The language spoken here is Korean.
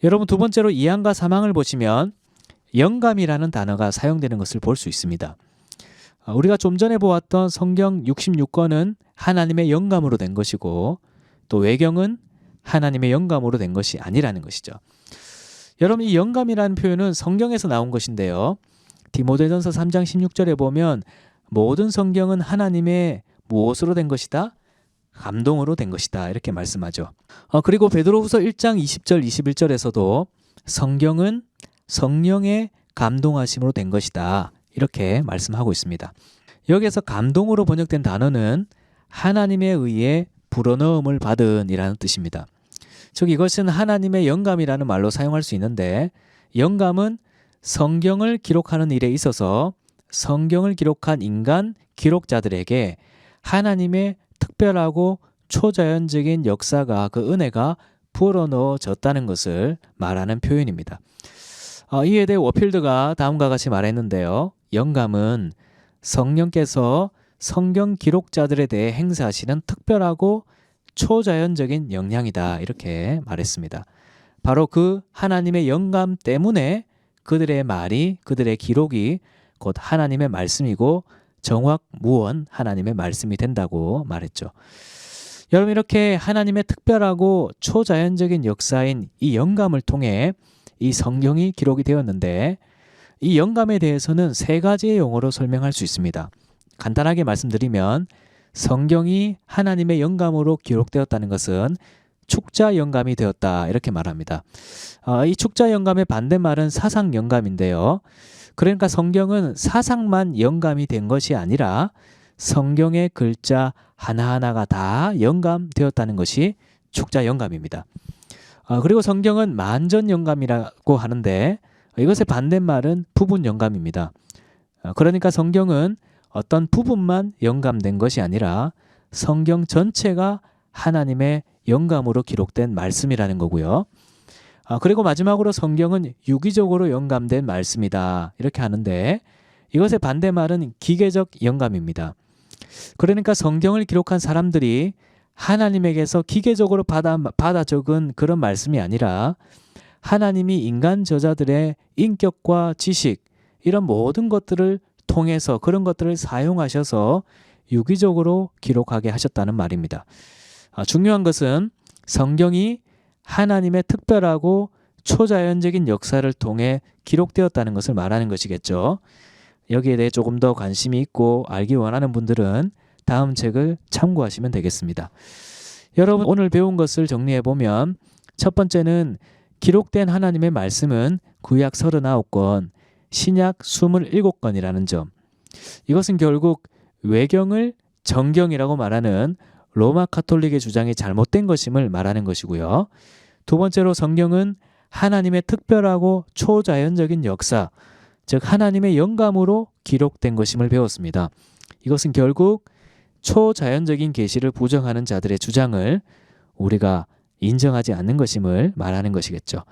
여러분, 두 번째로 2항과 3항을 보시면 영감이라는 단어가 사용되는 것을 볼 수 있습니다. 우리가 좀 전에 보았던 성경 66권은 하나님의 영감으로 된 것이고 또 외경은 하나님의 영감으로 된 것이 아니라는 것이죠. 여러분, 이 영감이라는 표현은 성경에서 나온 것인데요. 디모데전서 3장 16절에 보면 모든 성경은 하나님의 무엇으로 된 것이다? 감동으로 된 것이다, 이렇게 말씀하죠. 그리고 베드로후서 1장 20절 21절에서도 성경은 성령의 감동하심으로 된 것이다, 이렇게 말씀하고 있습니다. 여기에서 감동으로 번역된 단어는 하나님에 의해 불어넣음을 받은 이라는 뜻입니다. 즉 이것은 하나님의 영감이라는 말로 사용할 수 있는데, 영감은 성경을 기록하는 일에 있어서 성경을 기록한 인간 기록자들에게 하나님의 특별하고 초자연적인 역사가, 그 은혜가 불어넣어졌다는 것을 말하는 표현입니다. 이에 대해 워필드가 다음과 같이 말했는데요. 영감은 성령께서 성경 기록자들에 대해 행사하시는 특별하고 초자연적인 영향이다, 이렇게 말했습니다. 바로 그 하나님의 영감 때문에 그들의 말이, 그들의 기록이 곧 하나님의 말씀이고 정확무원 하나님의 말씀이 된다고 말했죠. 여러분, 이렇게 하나님의 특별하고 초자연적인 역사인 이 영감을 통해 이 성경이 기록이 되었는데, 이 영감에 대해서는 세 가지의 용어로 설명할 수 있습니다. 간단하게 말씀드리면 성경이 하나님의 영감으로 기록되었다는 것은 축자 영감이 되었다, 이렇게 말합니다. 이 축자 영감의 반대말은 사상 영감인데요. 그러니까 성경은 사상만 영감이 된 것이 아니라 성경의 글자 하나하나가 다 영감되었다는 것이 축자 영감입니다. 그리고 성경은 만전 영감이라고 하는데 이것의 반대말은 부분 영감입니다. 그러니까 성경은 어떤 부분만 영감된 것이 아니라 성경 전체가 하나님의 영감으로 기록된 말씀이라는 거고요. 그리고 마지막으로 성경은 유기적으로 영감된 말씀이다, 이렇게 하는데 이것의 반대말은 기계적 영감입니다. 그러니까 성경을 기록한 사람들이 하나님에게서 기계적으로 받아 적은 그런 말씀이 아니라 하나님이 인간 저자들의 인격과 지식, 이런 모든 것들을 통해서 그런 것들을 사용하셔서 유기적으로 기록하게 하셨다는 말입니다. 중요한 것은 성경이 하나님의 특별하고 초자연적인 역사를 통해 기록되었다는 것을 말하는 것이겠죠. 여기에 대해 조금 더 관심이 있고 알기 원하는 분들은 다음 책을 참고하시면 되겠습니다. 여러분, 오늘 배운 것을 정리해보면 첫 번째는 기록된 하나님의 말씀은 구약 39권, 신약 27권이라는 점. 이것은 결국 외경을 정경이라고 말하는 로마 카톨릭의 주장이 잘못된 것임을 말하는 것이고요. 두 번째로 성경은 하나님의 특별하고 초자연적인 역사, 즉 하나님의 영감으로 기록된 것임을 배웠습니다. 이것은 결국 초자연적인 계시를 부정하는 자들의 주장을 우리가 인정하지 않는 것임을 말하는 것이겠죠.